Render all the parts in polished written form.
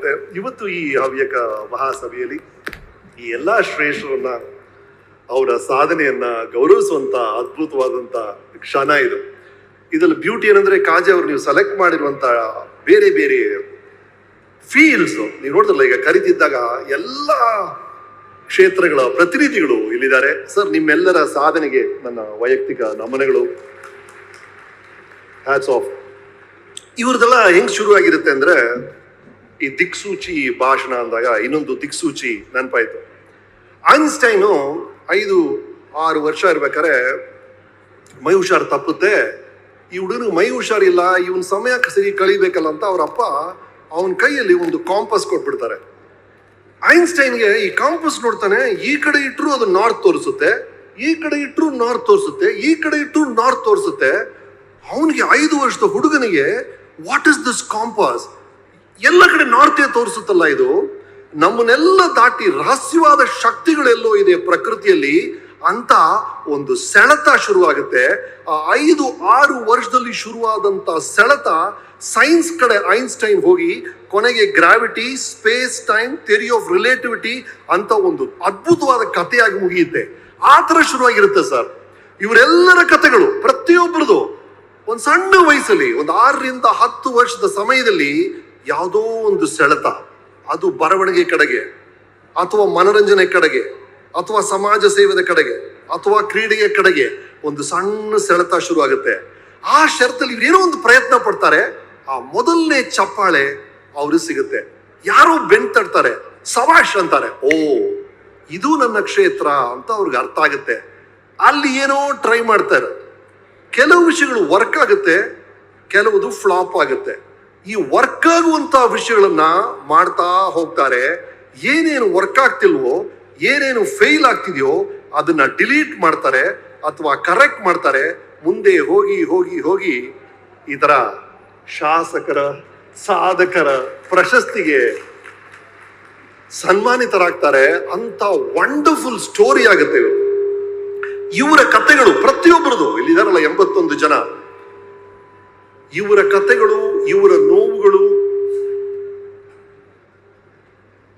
ಆಗುತ್ತೆ. ಇವತ್ತು ಈ ಹವ್ಯಕ ಮಹಾಸಭೆಯಲ್ಲಿ ಈ ಎಲ್ಲಾ ಶ್ರೇಷ್ಠರನ್ನ ಅವರ ಸಾಧನೆಯನ್ನ ಗೌರವಿಸುವಂತ ಅದ್ಭುತವಾದಂತ ಕ್ಷಣ ಇದು. ಇದ್ರಲ್ಲಿ ಬ್ಯೂಟಿ ಏನಂದ್ರೆ ಕಾಜೆ ಅವರು ನೀವು ಸೆಲೆಕ್ಟ್ ಮಾಡಿರುವಂತ ಬೇರೆ ಬೇರೆ ಫೀಲ್ಡ್ಸ್ ನೀವು ನೋಡಿದ್ರಲ್ಲ, ಈಗ ಕರಿತಿದ್ದಾಗ ಎಲ್ಲ ಕ್ಷೇತ್ರಗಳ ಪ್ರತಿನಿಧಿಗಳು ಇಲ್ಲಿದ್ದಾರೆ. ಸರ್, ನಿಮ್ಮೆಲ್ಲರ ಸಾಧನೆಗೆ ನನ್ನ ವೈಯಕ್ತಿಕ ನಮನಗಳು. Hats off. ಇವ್ರದೆಲ್ಲ ಹೆಂಗ್ ಶುರು ಆಗಿರುತ್ತೆ ಅಂದ್ರೆ, ಈ ದಿಕ್ಸೂಚಿ ಭಾಷಣ ಅಂದಾಗ ಇನ್ನೊಂದು ದಿಕ್ಸೂಚಿ ನೆನಪಾಯ್ತು. ಐನ್ಸ್ಟೈನು 5-6 ವರ್ಷ ಇರ್ಬೇಕಾದ್ರೆ ಮೈ ಹುಷಾರು ತಪ್ಪುತ್ತೆ. ಈ ಹುಡುಗನಿಗೆ ಮೈ ಹುಷಾರಿಲ್ಲ, ಇವನ್ ಸಮಯ ಸರಿ ಕಳಿಬೇಕಲ್ಲ ಅಂತ ಅವ್ರಪ್ಪ ಅವನ ಕೈಯಲ್ಲಿ ಒಂದು ಕಾಂಪಸ್ ಕೊಟ್ಬಿಡ್ತಾರೆ. ಐನ್ಸ್ಟೈನ್ಗೆ ಈ ಕಾಂಪಸ್ ನೋಡ್ತಾನೆ, ಈ ಕಡೆ ಇಟ್ರು ಅದು ನಾರ್ತ್ ತೋರಿಸುತ್ತೆ, ಈ ಕಡೆ ಇಟ್ರು ನಾರ್ತ್ ತೋರಿಸುತ್ತೆ, ಈ ಕಡೆ ಇಟ್ರು ನಾರ್ತ್ ತೋರಿಸುತ್ತೆ. ಅವನಿಗೆ 5 ವರ್ಷದ ಹುಡುಗನಿಗೆ ವಾಟ್ ಇಸ್ ದಿಸ್ ಕಾಂಪಾಸ್, ಎಲ್ಲ ಕಡೆ ನಾರ್ತೇ ತೋರಿಸುತ್ತಲ್ಲ ಇದು, ನಮ್ಮನ್ನೆಲ್ಲ ದಾಟಿ ರಹಸ್ಯವಾದ ಶಕ್ತಿಗಳೆಲ್ಲೋ ಇದೆ ಪ್ರಕೃತಿಯಲ್ಲಿ ಅಂತ ಒಂದು ಸೆಳೆತ ಶುರುವಾಗುತ್ತೆ. ಆ 5-6 ವರ್ಷದಲ್ಲಿ ಶುರುವಾದಂತ ಸೆಳೆತ ಸೈನ್ಸ್ ಕಡೆ ಐನ್ಸ್ಟೈನ್ ಹೋಗಿ ಕೊನೆಗೆ gravity, space time, theory of relativity ಅಂತ ಒಂದು ಅದ್ಭುತವಾದ ಕಥೆಯಾಗಿ ಮುಗಿಯುತ್ತೆ. ಆ ತರ ಶುರುವಾಗಿರುತ್ತೆ ಸರ್ ಇವರೆಲ್ಲರ ಕಥೆಗಳು. ಪ್ರತಿಯೊಬ್ಬರದು ಒಂದು ಸಣ್ಣ ವಯಸ್ಸಲ್ಲಿ, ಒಂದು 6ರಿಂದ 10 ವರ್ಷದ ಸಮಯದಲ್ಲಿ ಯಾವುದೋ ಒಂದು ಸೆಳೆತ, ಅದು ಬರವಣಿಗೆ ಕಡೆಗೆ ಅಥವಾ ಮನೋರಂಜನೆ ಕಡೆಗೆ ಅಥವಾ ಸಮಾಜ ಸೇವೆದ ಕಡೆಗೆ ಅಥವಾ ಕ್ರೀಡೆಯ ಕಡೆಗೆ ಒಂದು ಸಣ್ಣ ಸೆಳೆತ ಶುರುವಾಗುತ್ತೆ. ಆ ಶರತ್ತಲ್ಲಿ ಇವ್ರೇನೋ ಒಂದು ಪ್ರಯತ್ನ ಪಡ್ತಾರೆ, ಆ ಮೊದಲನೇ ಚಪ್ಪಾಳೆ ಅವ್ರಿಗೆ ಸಿಗುತ್ತೆ. ಯಾರೋ ಬೆನ್ ತಡ್ತಾರೆ, ಸವಾಶ್ ಅಂತಾರೆ, ಓ ಇದು ನನ್ನ ಕ್ಷೇತ್ರ ಅಂತ ಅವ್ರಿಗೆ ಅರ್ಥ ಆಗುತ್ತೆ. ಅಲ್ಲಿ ಏನೋ ಟ್ರೈ ಮಾಡ್ತಾರೆ. ಕೆಲವು ವಿಷಯಗಳು ವರ್ಕ್ ಆಗುತ್ತೆ, ಕೆಲವುದು ಫ್ಲಾಪ್ ಆಗುತ್ತೆ. ಈ ವರ್ಕ್ ಆಗುವಂತ ವಿಷಯಗಳನ್ನ ಮಾಡ್ತಾ ಹೋಗ್ತಾರೆ. ಏನೇನು ವರ್ಕ್ ಆಗ್ತಿಲ್ವೋ, ಏನೇನು ಫೇಲ್ ಆಗ್ತಿದೆಯೋ ಅದನ್ನ ಡಿಲೀಟ್ ಮಾಡ್ತಾರೆ ಅಥವಾ ಕರೆಕ್ಟ್ ಮಾಡ್ತಾರೆ. ಮುಂದೆ ಹೋಗಿ ಹೋಗಿ ಹೋಗಿ ಈ ತರ ಶಾಸಕರ, ಸಾಧಕರ ಪ್ರಶಸ್ತಿಗೆ ಸನ್ಮಾನಿತರಾಗ್ತಾರೆ. ಅಂತ ವಂಡರ್ಫುಲ್ ಸ್ಟೋರಿ ಆಗುತ್ತೆ ಇವರು. ಇವರ ಕಥೆಗಳು ಪ್ರತಿಯೊಬ್ಬರದು, ಇಲ್ಲಿದಾರಲ್ಲ 81 ಜನ, ಇವರ ಕಥೆಗಳು, ಇವರ ನೋವುಗಳು,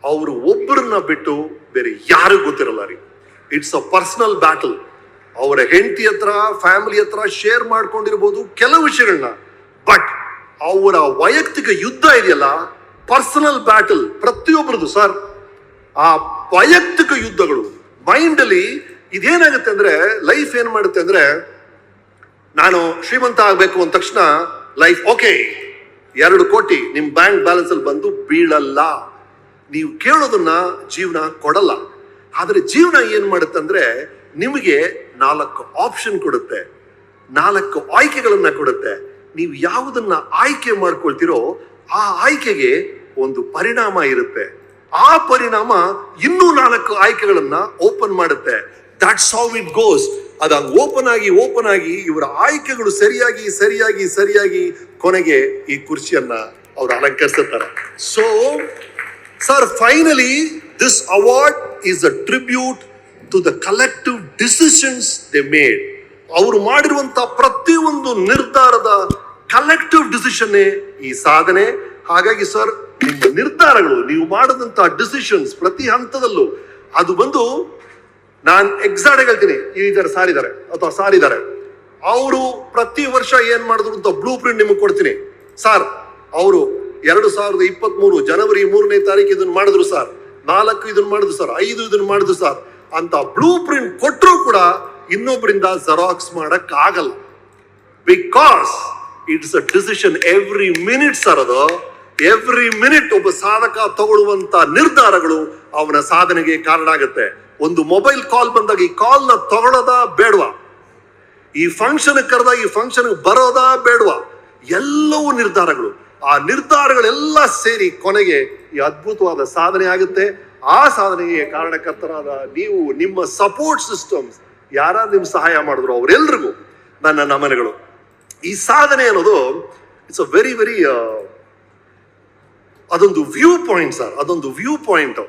ಅವರು ಒಬ್ಬರನ್ನ ಬಿಟ್ಟು ಬೇರೆ ಯಾರಿಗೂ ಗೊತ್ತಿರಲ್ಲ ರೀ. It's a personal battle. ಅವರ ಹೆಂಡತಿ ಹತ್ರ, ಫ್ಯಾಮಿಲಿ ಹತ್ರ ಶೇರ್ ಮಾಡ್ಕೊಂಡಿರ್ಬೋದು ಕೆಲವು ವಿಷಯಗಳನ್ನ, ಬಟ್ ಅವರ ವೈಯಕ್ತಿಕ ಯುದ್ಧ ಇದೆಯಲ್ಲ, ಪರ್ಸನಲ್ ಬ್ಯಾಟಲ್ ಪ್ರತಿಯೊಬ್ಬರದು ಸರ್. ಆ ವೈಯಕ್ತಿಕ ಯುದ್ಧಗಳು ಮೈಂಡ್ ಅಲ್ಲಿ ಇದೇನಾಗುತ್ತೆ ಅಂದ್ರೆ, ಲೈಫ್ ಏನ್ ಮಾಡುತ್ತೆ ಅಂದ್ರೆ, ನಾನು ಶ್ರೀಮಂತ ಆಗ್ಬೇಕು ಅಂದ ತಕ್ಷಣ ಲೈಫ್ ಓಕೆ 2 ಕೋಟಿ ನಿಮ್ ಬ್ಯಾಂಕ್ ಬ್ಯಾಲೆನ್ಸ್ ಅಲ್ಲಿ ಬಂದು ಬೀಳಲ್ಲ. ನೀವು ಕೇಳೋದನ್ನ ಜೀವನ ಕೊಡಲ್ಲ. ಆದ್ರೆ ಜೀವನ ಏನ್ ಮಾಡುತ್ತೆ ಅಂದ್ರೆ, ನಿಮಗೆ 4 ಆಪ್ಷನ್ ಕೊಡುತ್ತೆ, 4 ಆಯ್ಕೆಗಳನ್ನ ಕೊಡುತ್ತೆ. ನೀವು ಯಾವುದನ್ನ ಆಯ್ಕೆ ಮಾಡ್ಕೊಳ್ತಿರೋ ಆ ಆಯ್ಕೆಗೆ ಒಂದು ಪರಿಣಾಮ ಇರುತ್ತೆ. ಆ ಪರಿಣಾಮ ಇನ್ನೂ 4 ಆಯ್ಕೆಗಳನ್ನ ಓಪನ್ ಮಾಡುತ್ತೆ. That's how it goes. ಅದಂಗ್ ಓಪನ್ ಆಗಿ ಇವರ ಆಯ್ಕೆಗಳು ಸರಿಯಾಗಿ ಸರಿಯಾಗಿ ಸರಿಯಾಗಿ ಕೊನೆಗೆ ಈ ಕುರ್ಚಿಯನ್ನ ಅವ್ರು ಅಲಂಕರಿಸುತ್ತಾರೆ. So sir, finally this award is a tribute to the collective decisions they made. ಅವರು ಮಾಡಿರುವಂತ ಪ್ರತಿಯೊಂದು ನಿರ್ಧಾರದ ಕಲೆಕ್ಟಿವ್ ಡಿಸಿಷನ್ ಈ ಸಾಧನೆ. ಹಾಗಾಗಿ ಸರ್, ನಿಮ್ಮ ನಿರ್ಧಾರಗಳು, ನೀವು ಮಾಡಿದಂತ ಡಿಸಿಷನ್ಸ್ ಪ್ರತಿ ಹಂತದಲ್ಲೂ ಅದು ಬಂದು, ನಾನು ಎಕ್ಸಾಕ್ಟ್ ಆಗಿ ಹೇಳ್ತೀನಿ, ಇದ್ದಾರೆ ಸಾರಿದ್ದಾರೆ ಅಥವಾ ಸಾರಿದ್ದಾರೆ, ಅವರು ಪ್ರತಿ ವರ್ಷ ಏನ್ ಮಾಡಿದ್ರು ಅಂತ ಬ್ಲೂ ಪ್ರಿಂಟ್ ನಿಮಗೆ ಕೊಡ್ತೀನಿ ಸರ್. ಅವರು 2023 ಜನವರಿ 3ನೇ ತಾರೀಕು ಇದನ್ನ ಮಾಡಿದ್ರು ಸರ್, 4 ಇದನ್ನ ಮಾಡಿದ್ರು ಸರ್, 5 ಇದನ್ನ ಮಾಡಿದ್ರು ಸರ್ ಅಂತ ಬ್ಲೂ ಪ್ರಿಂಟ್ ಕೊಟ್ಟರು ಕೂಡ ಇನ್ನೊಬ್ಬರಿಂದ ಜೆರಾಕ್ಸ್ ಮಾಡಕ್ ಆಗಲ್ಲ. Because it's a decision every minute sir. ಅದು ಎವ್ರಿ ಮಿನಿಟ್ ಒಬ್ಬ ಸಾಧಕ ತಗೊಳ್ಳುವಂತ ನಿರ್ಧಾರಗಳು ಅವನ ಸಾಧನೆಗೆ ಕಾರಣ ಆಗುತ್ತೆ. ಒಂದು ಮೊಬೈಲ್ ಕಾಲ್ ಬಂದಾಗ ಈ ಕಾಲ್ ನ ತಗೊಳ್ಳೋದಾ ಬೇಡವಾ, ಈ ಫಂಕ್ಷನ್ ಕರೆದಾಗ ಈ ಫಂಕ್ಷನ್ ಬರೋದಾ ಬೇಡವಾ, ಎಲ್ಲವೂ ನಿರ್ಧಾರಗಳು. ಆ ನಿರ್ಧಾರಗಳೆಲ್ಲ ಸೇರಿ ಕೊನೆಗೆ ಈ ಅದ್ಭುತವಾದ ಸಾಧನೆ ಆಗುತ್ತೆ. ಆ ಸಾಧನೆಗೆ ಕಾರಣಕರ್ತರಾದ ನೀವು, ನಿಮ್ಮ ಸಪೋರ್ಟ್ ಸಿಸ್ಟಮ್ಸ್, ಯಾರು ನಿಮ್ ಸಹಾಯ ಮಾಡಿದ್ರು ಅವರೆಲ್ರಿಗೂ ನನ್ನ ನಮನಗಳು. ಈ ಸಾಧನೆ ಅನ್ನೋದು ಇಟ್ಸ್ ಅ ವೆರಿ ವೆರಿ ಅದೊಂದು ವ್ಯೂ ಪಾಯಿಂಟ್ ಸರ್. ಅದೊಂದು ವ್ಯೂ ಪಾಯಿಂಟ್.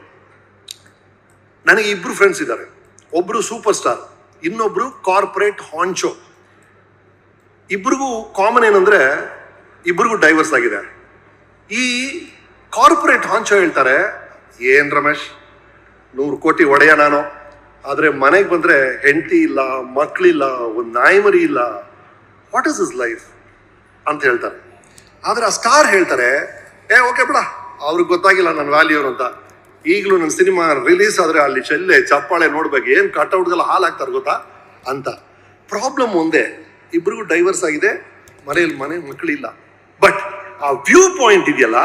ನನಗೆ 2 ಫ್ರೆಂಡ್ಸ್ ಇದ್ದಾರೆ. ಒಬ್ರು ಸೂಪರ್ ಸ್ಟಾರ್, ಇನ್ನೊಬ್ರು ಕಾರ್ಪೊರೇಟ್ ಹಾನ್ಶೋ. ಇಬ್ರಿಗೂ ಕಾಮನ್ ಏನಂದ್ರೆ, ಇಬ್ರಿಗೂ ಡೈವರ್ಸ್ ಆಗಿದೆ. ಈ ಕಾರ್ಪೊರೇಟ್ ಹಾಂಚೋ ಹೇಳ್ತಾರೆ, ಏನ್ ರಮೇಶ್ 100 ಕೋಟಿ ಒಡೆಯ ನಾನು, ಆದ್ರೆ ಮನೆಗೆ ಬಂದ್ರೆ ಹೆಂಡತಿ ಇಲ್ಲ, ಮಕ್ಳಿಲ್ಲ, ಒಂದು ನಾಯಿ ಮರಿ ಇಲ್ಲ, ವಾಟ್ ಇಸ್ ಇಸ್ ಲೈಫ್ ಅಂತ ಹೇಳ್ತಾರೆ. ಆದ್ರೆ ಆ ಸ್ಟಾರ್ ಹೇಳ್ತಾರೆ, ಓಕೆ ಬಿಡ, ಅವ್ರಿಗೆ ಗೊತ್ತಾಗಿಲ್ಲ ನನ್ನ ವ್ಯಾಲ್ಯೂ ಅಂತ. ಈಗಲೂ ನನ್ನ ಸಿನಿಮಾ ರಿಲೀಸ್ ಆದ್ರೆ ಅಲ್ಲಿ ಚೆಲ್ಲೆ ಚಪ್ಪಾಳೆ ನೋಡ್ಬೇಕು, ಏನ್ ಕಟ್ಔಟ್ಗೆಲ್ಲ ಹಾಲ್ ಹಾಕ್ತಾರೆ ಗೊತ್ತಾ ಅಂತ. ಪ್ರಾಬ್ಲಮ್ ಒಂದೇ, ಇಬ್ರಿಗೂ ಡೈವರ್ಸ್ ಆಗಿದೆ, ಮನೆ ಮಕ್ಕಳಿಲ್ಲ. ಬಟ್ ಆ ವ್ಯೂ ಪಾಯಿಂಟ್ ಇದೆಯಲ್ಲ,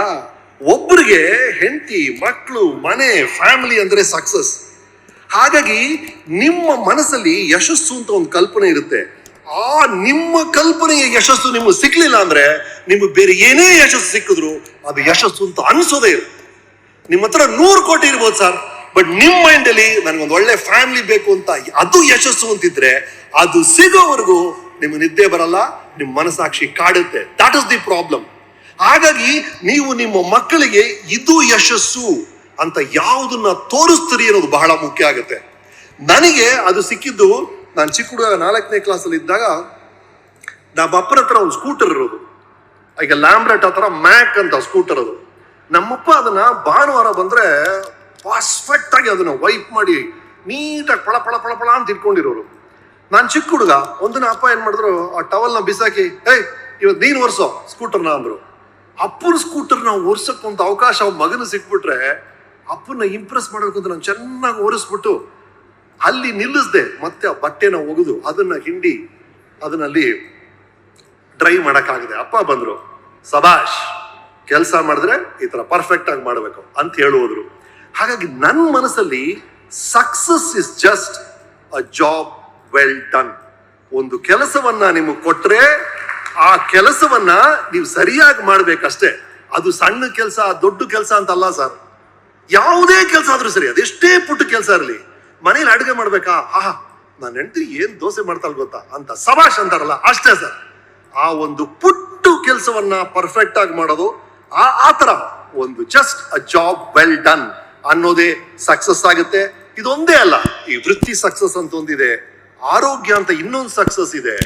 ಒಬ್ಬರಿಗೆ ಹೆಂಡತಿ, ಮಕ್ಕಳು, ಮನೆ, ಫ್ಯಾಮಿಲಿ ಅಂದ್ರೆ ಸಕ್ಸಸ್. ಹಾಗಾಗಿ ನಿಮ್ಮ ಮನಸ್ಸಲ್ಲಿ ಯಶಸ್ಸು ಅಂತ ಒಂದು ಕಲ್ಪನೆ ಇರುತ್ತೆ. ಆ ನಿಮ್ಮ ಕಲ್ಪನೆಯ ಯಶಸ್ಸು ನಿಮ್ಗೆ ಸಿಕ್ಲಿಲ್ಲ ಅಂದ್ರೆ ನಿಮ್ಗೆ ಬೇರೆ ಏನೇ ಯಶಸ್ಸು ಸಿಕ್ಕಿದ್ರು ಅದು ಯಶಸ್ಸು ಅಂತ ಅನ್ಸೋದೇ ಇಲ್ಲ. ನಿಮ್ಮ ಹತ್ರ 100 ಕೋಟಿ ಇರ್ಬೋದು ಸರ್, ಬಟ್ ನಿಮ್ಮ ಮೈಂಡ್ ಅಲ್ಲಿ ನನಗೊಂದು ಒಳ್ಳೆ ಫ್ಯಾಮಿಲಿ ಬೇಕು ಅಂತ ಅದು ಯಶಸ್ಸು ಅಂತಿದ್ರೆ, ಅದು ಸಿಗೋವರೆಗೂ ನಿಮ್ಗೆ ನಿದ್ದೆ ಬರಲ್ಲ, ನಿಮ್ಮ ಮನಸ್ಸಾಕ್ಷಿ ಕಾಡುತ್ತೆ. That is the problem. ಹಾಗಾಗಿ ನೀವು ನಿಮ್ಮ ಮಕ್ಕಳಿಗೆ ಇದು ಯಶಸ್ಸು ಅಂತ ಯಾವುದನ್ನ ತೋರಿಸ್ತೀರಿ ಅನ್ನೋದು ಬಹಳ ಮುಖ್ಯ ಆಗುತ್ತೆ. ನನಗೆ ಅದು ಸಿಕ್ಕಿದ್ದು, ನಾನು ಚಿಕ್ಕ ಹುಡುಗ 4ನೇ ಕ್ಲಾಸಲ್ಲಿ ಇದ್ದಾಗ ನಮ್ಮ ಅಪ್ಪನ ಹತ್ರ ಒಂದು ಸ್ಕೂಟರ್ ಇರೋದು, ಈಗ ಲ್ಯಾಂಬ್ರೆಟ್ ಹತ್ರ ಮ್ಯಾಕ್ ಅಂತ ಸ್ಕೂಟರ್ ಅದು. ನಮ್ಮಪ್ಪ ಅದನ್ನ ಭಾನುವಾರ ಬಂದ್ರೆ ಪರ್ಫೆಕ್ಟ್ ಆಗಿ ಅದನ್ನ ವೈಪ್ ಮಾಡಿ ನೀಟಾಗಿ ಪಳ ಪಳ ಪಳ ಪಳ ಅಂತ ಇಟ್ಕೊಂಡಿರೋರು. ನಾನು ಚಿಕ್ಕ ಹುಡುಗ, ಒಂದಿನ ಅಪ್ಪ ಏನ್ ಮಾಡಿದ್ರು, ಆ ಟವಲ್ನ ಬಿಸಾಕಿ, ಇವತ್ತು ನೀನು ಒರ್ಸೋ ಸ್ಕೂಟರ್ನ ಅಂದ್ರು. ಅಪ್ಪನ ಸ್ಕೂಟರ್ನ ಒರ್ಸಕ್ಕಂತ ಅವಕಾಶ ಮಗನ ಸಿಕ್ಬಿಟ್ರೆ ಅಪ್ಪನ ಇಂಪ್ರೆಸ್ ಮಾಡೋಕ್ಕಂತ ನಾನು ಚೆನ್ನಾಗಿ ಒರೆಸ್ಬಿಟ್ಟು ಅಲ್ಲಿ ನಿಲ್ಲಿಸ್ದೆ. ಮತ್ತೆ ಆ ಬಟ್ಟೆನ ಒಗೆದು ಅದನ್ನ ಹಿಂಡಿ ಅದನ್ನಲ್ಲಿ ಡ್ರೈ ಮಾಡಕ್ಕಾಗಿದೆ. ಅಪ್ಪ ಬಂದ್ರು, ಸಬಾಷ್, ಕೆಲಸ ಮಾಡಿದ್ರೆ ಈ ತರ ಪರ್ಫೆಕ್ಟ್ ಆಗಿ ಮಾಡ್ಬೇಕು ಅಂತ ಹೇಳುವುದ್ರು. ಹಾಗಾಗಿ ನನ್ನ ಮನಸ್ಸಲ್ಲಿ success is just a job well done. ಒಂದು ಕೆಲಸವನ್ನ ನಿಮಗೆ ಕೊಟ್ರೆ ಆ ಕೆಲಸವನ್ನ ನೀವು ಸರಿಯಾಗಿ ಮಾಡ್ಬೇಕಷ್ಟೇ. ಅದು ಸಣ್ಣ ಕೆಲಸ, ದೊಡ್ಡ ಕೆಲಸ ಅಂತಲ್ಲ ಸರ್. ಯಾವುದೇ ಕೆಲಸ ಆದ್ರೂ ಸರಿ, ಅದೆಷ್ಟೇ ಪುಟ್ಟ ಕೆಲಸ ಇರಲಿ. ಮನೇಲಿ ಅಡುಗೆ ಮಾಡ್ಬೇಕಾ, ನಾನು ಹೆಂಡತಿ ಏನ್ ದೋಸೆ ಮಾಡ್ತಾಳೆ ಗೊತ್ತಾ ಅಂತ ಸಬಾಷ್ ಅಂತಾರಲ್ಲ, ಅಷ್ಟೇ ಸರ್. ಆ ಒಂದು ಪುಟ್ಟು ಕೆಲಸವನ್ನ ಪರ್ಫೆಕ್ಟ್ ಆಗಿ ಮಾಡೋದು, ಆ ತರ ಒಂದು just a job well done ಅನ್ನೋದೇ ಸಕ್ಸಸ್ ಆಗುತ್ತೆ. ಇದೊಂದೇ ಅಲ್ಲ, ಈ ವೃತ್ತಿ ಸಕ್ಸಸ್ ಅಂತ ಒಂದಿದೆ, ಆರೋಗ್ಯ ಅಂತ ಇನ್ನೊಂದು ಸಕ್ಸಸ್ ಇದೆ,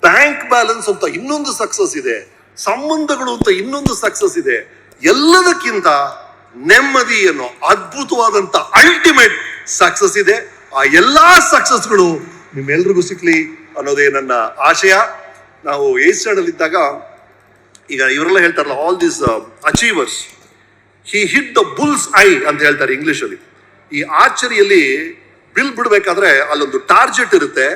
ಬ್ಯಾಂಕ್ ಬ್ಯಾಲೆನ್ಸ್ ಅಂತ ಇನ್ನೊಂದು ಸಕ್ಸಸ್ ಇದೆ, ಸಂಬಂಧಗಳು ಅಂತ ಇನ್ನೊಂದು ಸಕ್ಸಸ್ ಇದೆ. ಎಲ್ಲದಕ್ಕಿಂತ ನೆಮ್ಮದಿ ಅನ್ನೋ ಅದ್ಭುತವಾದಂತ ಅಲ್ಟಿಮೇಟ್ ಸಕ್ಸಸ್ ಇದೆ. ಆ ಎಲ್ಲಾ ಸಕ್ಸಸ್ಗಳು ನಿಮ್ಮೆಲ್ರಿಗೂ ಸಿಕ್ಲಿ ಅನ್ನೋದೇ ನನ್ನ ಆಶಯ. ನಾವು 8th ಸ್ಟ್ಯಾಂಡರ್ಡ್ ಇದ್ದಾಗ, ಈಗ ಇವರೆಲ್ಲ ಹೇಳ್ತಾರಲ್ಲ, all this achievers, he hit the Bulls I ಅಂತ ಹೇಳ್ತಾರೆ ಇಂಗ್ಲಿಷ್ ಅಲ್ಲಿ. ಈ ಆರ್ಚರಿಯಲ್ಲಿ ಬಿಲ್ ಬಿಡ್ಬೇಕಾದ್ರೆ ಅಲ್ಲೊಂದು ಟಾರ್ಗೆಟ್ ಇರುತ್ತೆ,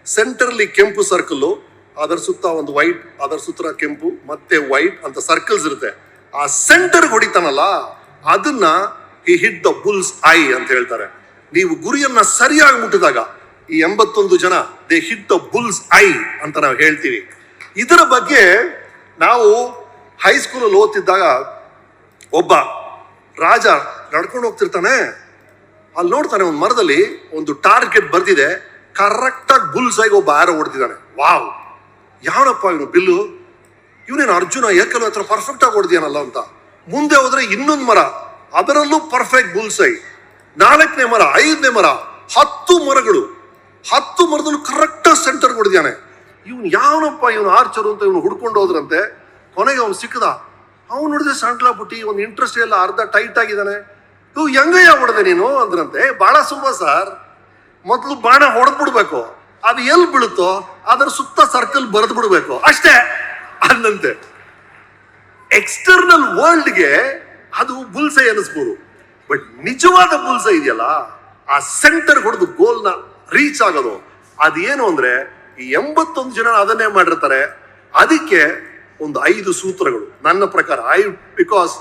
ಸೆಂಟರ್ಲಿ ಕೆಂಪು ಸರ್ಕಲ್, ಅದರ ಸುತ್ತ ಒಂದು ವೈಟ್, ಅದರ ಸುತ್ತ ಕೆಂಪು ಮತ್ತೆ ವೈಟ್ ಅಂತ ಸರ್ಕಲ್ಸ್ ಇರುತ್ತೆ. ಆ ಸೆಂಟರ್ ಹೊಡಿತಾನಲ್ಲ, ಅದನ್ನ ಹಿ ಹಿಟ್ ದ ಬುಲ್ಸ್ ಐ ಅಂತ ಹೇಳ್ತಾರೆ. ನೀವು ಗುರಿಯನ್ನ ಸರಿಯಾಗಿ ಮುಟ್ಟಿದಾಗ ಈ 81 ಜನ they hit the Bulls I ಅಂತ ನಾವು ಹೇಳ್ತೀವಿ. ಇದರ ಬಗ್ಗೆ ನಾವು ಹೈಸ್ಕೂಲಲ್ಲಿ ಓದ್ತಿದ್ದಾಗ ಒಬ್ಬ ರಾಜ ನಡ್ಕೊಂಡು ಹೋಗ್ತಿರ್ತಾನೆ, ಅಲ್ಲಿ ನೋಡ್ತಾನೆ ಒಂದು ಮರದಲ್ಲಿ ಒಂದು ಟಾರ್ಗೆಟ್ ಬರ್ದಿದೆ, ಕರೆಕ್ಟ್ ಆಗಿ ಬುಲ್ಸ್ ಆಗಿ ಒಬ್ಬ ಆರೋ ಹೊಡ್ತಿದ್ದಾನೆ. ವಾವ್, ಯಾವನಪ್ಪ ಇವನು ಬಿಲ್ಲು, ಇವನೇನು ಅರ್ಜುನ ಏಕಲ್ ಹತ್ರ ಪರ್ಫೆಕ್ಟ್ ಆಗಿ ಹೊಡೆದಿಯಾನಲ್ಲ ಅಂತ. ಮುಂದೆ ಹೋದ್ರೆ ಇನ್ನೊಂದು ಮರ, ಅದರಲ್ಲೂ ಪರ್ಫೆಕ್ಟ್ ಬುಲ್ಸ್ ಐ. 4ನೇ ಮರ, 5ನೇ ಮರ, 10 ಮರಗಳು, 10 ಮರದಲ್ಲೂ ಕರೆಕ್ಟ್ ಸೆಂಟರ್ ಹೊಡೆದಿಯಾನೆ. ಇವನು ಯಾವನಪ್ಪ ಇವನು ಆರ್ಚರು ಅಂತ ಇವನು ಹುಡ್ಕೊಂಡು ಹೋದ್ರಂತೆ. ಕೊನೆಗೆ ಅವ್ನು ಸಿಕ್ಕದ, ಅವ್ನು ನೋಡಿದ್ರೆ ಸಣ್ಣ ಪುಟ್ಟಿ, ಒಂದು ಇಂಟ್ರೆಸ್ಟ್ ಎಲ್ಲ ಅರ್ಧ ಟೈಟ್ ಆಗಿದ್ದಾನೆ. ಇವು ಹೆಂಗಯ್ಯ ಹೊಡೆದೆ ನೀನು ಅಂದ್ರಂತೆ. ಬಹಳ ಸುಲಭ ಸರ್, ಮೊದಲು ಬಾಣ ಹೊಡೆದ್ಬಿಡ್ಬೇಕು, ಅದು ಎಲ್ಲಿ ಬೀಳುತ್ತೋ ಅದರ ಸುತ್ತ ಸರ್ಕಲ್ ಬರೆದು ಬಿಡ್ಬೇಕು ಅಷ್ಟೇ ಅನ್ನಂತೆ. ಎಕ್ಸ್ಟರ್ನಲ್ ವರ್ಲ್ಡ್ಗೆ ಅದು ಬುಲ್ಸೈ ಅನಿಸ್ಬೋದು, ಬಟ್ ನಿಜವಾದ ಬುಲ್ಸೈ ಇದೆಯಲ್ಲ, ಆ ಸೆಂಟರ್ ಹೊಡೆದು ಗೋಲ್ನ ರೀಚ್ ಆಗೋದು, ಅದೇನು ಅಂದ್ರೆ ಈ 81 ಜನ ಅದನ್ನೇ ಮಾಡಿರ್ತಾರೆ. ಅದಕ್ಕೆ ಒಂದು 5 ಸೂತ್ರಗಳು ನನ್ನ ಪ್ರಕಾರ. ಬಿಕಾಸ್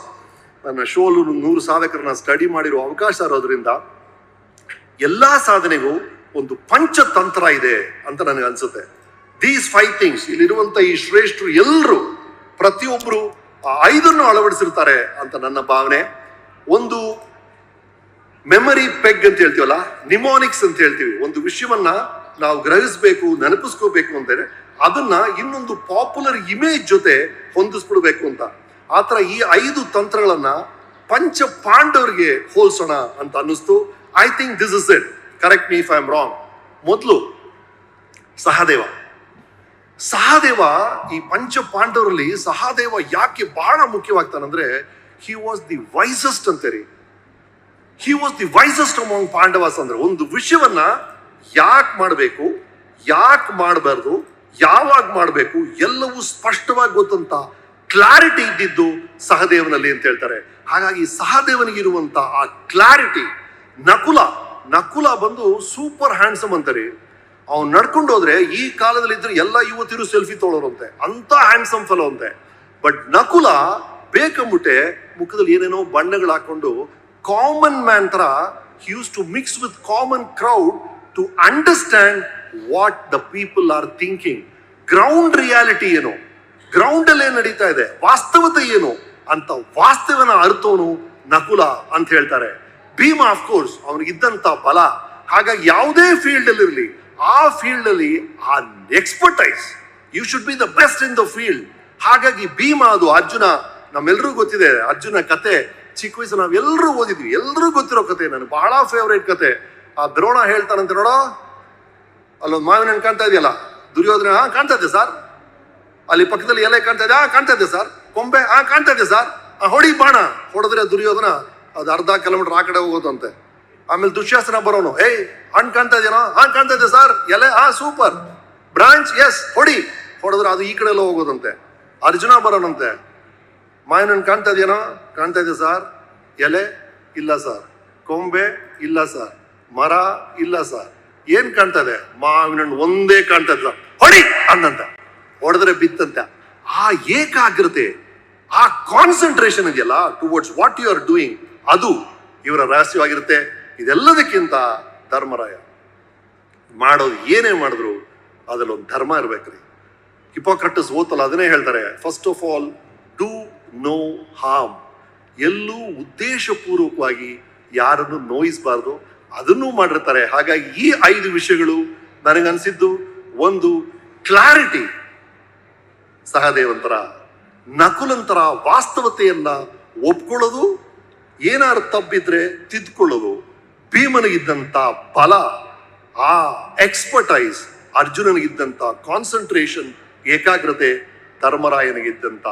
ನನ್ನ ಶೋಲು 100 ಸಾಧಕರನ್ನ ಸ್ಟಡಿ ಮಾಡಿರೋ ಅವಕಾಶ ಇರೋದ್ರಿಂದ ಎಲ್ಲಾ ಸಾಧನೆಗೂ ಒಂದು ಪಂಚತಂತ್ರ ಇದೆ ಅಂತ ನನಗೆ ಅನ್ಸುತ್ತೆ. ದೀಸ್ 5 ಥಿಂಗ್ಸ್, ಇಲ್ಲಿರುವಂತ ಈ ಶ್ರೇಷ್ಠರು ಎಲ್ಲರೂ ಪ್ರತಿಯೊಬ್ಬರು 5 ಅಳವಡಿಸಿರ್ತಾರೆ ಅಂತ ನನ್ನ ಭಾವನೆ. ಒಂದು ಮೆಮರಿ ಪೆಗ್ ಅಂತ ಹೇಳ್ತೀವಲ್ಲ, ನಿಮೋನಿಕ್ಸ್ ಅಂತ ಹೇಳ್ತೀವಿ. ಒಂದು ವಿಷಯವನ್ನ ನಾವು ಗ್ರಹಿಸ್ಬೇಕು, ನೆನಪಿಸ್ಕೋಬೇಕು ಅಂದರೆ ಅದನ್ನ ಇನ್ನೊಂದು ಪಾಪ್ಯುಲರ್ ಇಮೇಜ್ ಜೊತೆ ಹೊಂದಿಸ್ಬಿಡ್ಬೇಕು ಅಂತ. ಆತರ ಈ 5 ತಂತ್ರಗಳನ್ನ ಪಂಚ ಪಾಂಡವರಿಗೆ ಹೋಲ್ಸೋಣ ಅಂತ ಅನ್ನಿಸ್ತು. I think this is it, correct me if I am wrong. ಮೊದಲು ಸಹದೇವ ಈ ಪಂಚ ಪಾಂಡವರಲ್ಲಿ ಸಹದೇವ ಯಾಕೆ ಬಹಳ ಮುಖ್ಯವಾಗ್ತಾನಂದ್ರೆ, ಹಿ ವಾಸ್ ದಿ ವೈಸೆಸ್ಟ್ ಅಂತೀರಿ. He was the wisest among Pandavas. ಅಂದ್ರೆ ಒಂದು ವಿಷಯವನ್ನ ಯಾಕೆ ಮಾಡಬೇಕು, ಯಾಕೆ ಮಾಡಬಾರ್ದು, ಯಾವಾಗ ಮಾಡಬೇಕು ಎಲ್ಲವೂ ಸ್ಪಷ್ಟವಾಗಿ ಗೊತ್ತಂತ ಕ್ಲಾರಿಟಿ ಇದ್ದಿದ್ದು ಸಹದೇವನಲ್ಲಿ ಅಂತ ಹೇಳ್ತಾರೆ. ಹಾಗಾಗಿ ಸಹದೇವನಿಗಿರುವಂತ ಆ ಕ್ಲಾರಿಟಿ, ನಕುಲ ಬಂದು ಸೂಪರ್ ಹ್ಯಾಂಡ್ಸಮ್ ಅಂತಾರೆ. ಅವ್ನು ನಡ್ಕೊಂಡು ಹೋದ್ರೆ ಈ ಕಾಲದಲ್ಲಿ ಇದ್ರೆ ಎಲ್ಲ ಯುವತಿರು ಸೆಲ್ಫಿ ತೊಗೊಳೋರಂತೆ, ಅಂತ ಹ್ಯಾಂಡ್ಸಮ್ ಫೆಲೋ ಅಂತೆ. ಬಟ್ ನಕುಲ ಬೇಕಂಬಿಟ್ಟೆ ಮುಖದಲ್ಲಿ ಏನೇನೋ ಬಣ್ಣಗಳು ಹಾಕೊಂಡು ಕಾಮನ್ ಮ್ಯಾನ್ ತರ he used to mix with common crowd to understand what the people are thinking. Ground reality ಏನು, ಗ್ರೌಂಡ್ ಅಲ್ಲಿ ಏನ್ ನಡೀತಾ ಇದೆ, ವಾಸ್ತವತೆ ಏನು ಅಂತ ವಾಸ್ತವನ ಅರ್ಥವನು ನಕುಲ ಅಂತ ಹೇಳ್ತಾರೆ. ಭೀಮ ಆಫ್ ಕೋರ್ಸ್ ಅವನಿಗಿದ್ದಂತ ಬಲ, ಹಾಗಾಗಿ ಯಾವುದೇ ಫೀಲ್ಡ್ ಅಲ್ಲಿ ಇರಲಿ ಆ ಫೀಲ್ಡ್ ಅಲ್ಲಿ ಆ expertise, you should be the best in the field. ಹಾಗಾಗಿ ಭೀಮ, ಅದು ಅರ್ಜುನ ನಮ್ಮೆಲ್ರಿಗೂ ಗೊತ್ತಿದೆ. ಅರ್ಜುನ ಕತೆ ಚಿಕ್ಕ ವಯಸ್ಸು ನಾವೆಲ್ಲರೂ ಓದಿದ್ವಿ, ಎಲ್ರಿಗೂ ಗೊತ್ತಿರೋ ಕತೆ, ನನಗೆ ಬಹಳ ಫೇವರೇಟ್ ಕತೆ. ಆ ದ್ರೋಣ ಹೇಳ್ತಾನಂತೆ, ನೋಡೋ ಅಲ್ಲೊಂದು ಮಾವಿನ ಹಣ್ಣು ಕಾಣ್ತಾ ಇದೆಯಲ್ಲ, ದುರ್ಯೋಧನ ಕಾಣ್ತಾ ಇದೆ ಸರ್, ಅಲ್ಲಿ ಪಕ್ಕದಲ್ಲಿ ಎಲೆ ಕಾಣ್ತಾ ಇದೆ, ಕಾಣ್ತಾ ಇದೆ ಸರ್, ಕೊಂಬೆ ಕಾಣ್ತಾ ಇದೆ ಸರ್, ಹೊಡಿ ಬಾಣ ಹೊಡೆದ್ರೆ ದುರ್ಯೋಧನ ಅದು ಅರ್ಧ ಕಿಲೋಮೀಟರ್ ಆ ಕಡೆ ಹೋಗೋದಂತೆ. ಆಮೇಲೆ ದುಶ್ಯಾಸನ ಬರೋನು, ಏಯ್ ಹಣ್ಣು ಕಾಣ್ತಾ ಇದೆಯೋ, ಕಾಣ್ತಾ ಇದೆ ಸರ್, ಎಲೆ ಸೂಪರ್, ಬ್ರಾಂಚ್ ಎಸ್, ಹೊಡೆದ್ರೆ ಅದು ಈ ಕಡೆ ಎಲ್ಲ ಹೋಗೋದಂತೆ. ಅರ್ಜುನ ಬರೋನಂತೆ, ಮಾವಿನ ಹಣ್ಣು ಕಾಣ್ತಾ ಇದೆಯೇನೋ, ಕಾಣ್ತಾ ಇದೆ ಸರ್, ಎಲೆ ಇಲ್ಲ ಸರ್, ಕೊಂಬೆ ಇಲ್ಲ ಸರ್, ಮರ ಇಲ್ಲ ಸರ್, ಏನ್ ಕಾಣ್ತಾ ಇದೆ, ಮಾವಿನ ಹಣ್ಣು ಒಂದೇ ಕಾಣ್ತಾ ಇದೆ ಸರ್, ಹೊಡಿ ಅಂದಂತ. ಹೊಡೆದ್ರೆ ಬಿತ್ತಂತೆ. ಆ ಏಕಾಗ್ರತೆ, ಆ ಕಾನ್ಸಂಟ್ರೇಷನ್ ಇದೆಯಲ್ಲ towards what you are doing, ಅದು ಇವರ ರಹಸ್ಯವಾಗಿರುತ್ತೆ. ಇದೆಲ್ಲದಕ್ಕಿಂತ ಧರ್ಮರಾಯ ಮಾಡೋದು ಏನೇ ಮಾಡಿದ್ರು ಅದ್ರಲ್ಲಿ ಒಂದು ಧರ್ಮ ಇರ್ಬೇಕ್ರಿ. ಹಿಪೋಕ್ರಟಸ್ ಓತಲ್ಲ ಅದನ್ನೇ ಹೇಳ್ತಾರೆ, first of all do no harm. ಎಲ್ಲೂ ಉದ್ದೇಶಪೂರ್ವಕವಾಗಿ ಯಾರನ್ನು ನೋಯಿಸಬಾರ್ದು, ಅದನ್ನೂ ಮಾಡಿರ್ತಾರೆ. ಹಾಗಾಗಿ ಈ 5 ವಿಷಯಗಳು ನನಗನ್ಸಿದ್ದು, ಒಂದು ಕ್ಲಾರಿಟಿ ಸಹದೇವಂತರ, ನಕುಲಂತರ ವಾಸ್ತವತೆಯನ್ನ ಒಪ್ಕೊಳ್ಳೋದು, ಏನಾರು ತಪ್ಪಿದ್ರೆ ತಿದ್ಕೊಳ್ಳೋದು, ಭೀಮನಿಗಿದ್ದಂತ ಬಲ, ಆ ಎಕ್ಸ್ಪರ್ಟೈಸ್, ಅರ್ಜುನನಿಗಿದ್ದಂತ ಕಾನ್ಸಂಟ್ರೇಷನ್, ಏಕಾಗ್ರತೆ, ಧರ್ಮರಾಯನಿಗಿದ್ದಂತ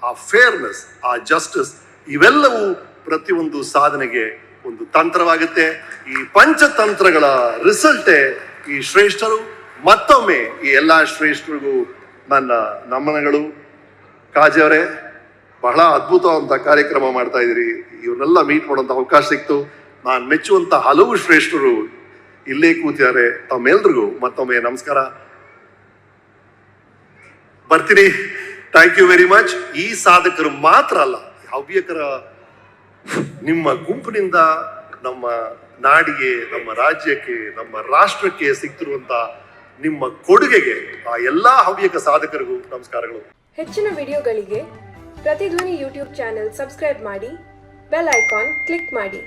ಆ ಫೇರ್ನೆಸ್, ಆ ಜಸ್ಟಿಸ್, ಇವೆಲ್ಲವೂ ಪ್ರತಿಯೊಂದು ಸಾಧನೆಗೆ ಒಂದು ತಂತ್ರವಾಗುತ್ತೆ. ಈ ಪಂಚತಂತ್ರಗಳ ರಿಸಲ್ಟೇ ಈ ಶ್ರೇಷ್ಠರು. ಮತ್ತೊಮ್ಮೆ ಈ ಎಲ್ಲಾ ಶ್ರೇಷ್ಠರಿಗೂ ನನ್ನ ನಮನಗಳು. ಕಾಜೆ ಅವರೇ, ಬಹಳ ಅದ್ಭುತವಾದಂತ ಕಾರ್ಯಕ್ರಮ ಮಾಡ್ತಾ ಇದ್ದೀರಿ. ಇವ್ರನ್ನೆಲ್ಲ ಮೀಟ್ ಮಾಡುವಂತ ಅವಕಾಶ ಸಿಕ್ತು. ನಾನು ಮೆಚ್ಚುವಂತ ಹಲವು ಶ್ರೇಷ್ಠರು ಇಲ್ಲೇ ಕೂತಿದ್ದಾರೆ. ತಮ್ಮೆಲ್ರಿಗೂ ಮತ್ತೊಮ್ಮೆ ನಮಸ್ಕಾರ, ಬರ್ತೀನಿ. Thank you very much. ಈ ಸಾಧಕರು ಮಾತ್ರ ಅಲ್ಲ, ಹವ್ಯಕರ ನಿಮ್ಮ ಗುಂಪಿನಿಂದ ನಮ್ಮ ನಾಡಿಗೆ, ನಮ್ಮ ರಾಜ್ಯಕ್ಕೆ, ನಮ್ಮ ರಾಷ್ಟ್ರಕ್ಕೆ ಸಿಗ್ತಿರುವಂತ ನಿಮ್ಮ ಕೊಡುಗೆಗೆ ಆ ಎಲ್ಲಾ ಹವ್ಯಕ ಸಾಧಕರಿಗೂ ನಮಸ್ಕಾರಗಳು. ಹೆಚ್ಚಿನ ವಿಡಿಯೋಗಳಿಗೆ ಪ್ರತಿಧ್ವನಿ ಯೂಟ್ಯೂಬ್ ಚಾನೆಲ್ ಸಬ್ಸ್ಕ್ರೈಬ್ ಮಾಡಿ, ಬೆಲ್ ಐಕಾನ್ ಕ್ಲಿಕ್ ಮಾಡಿ.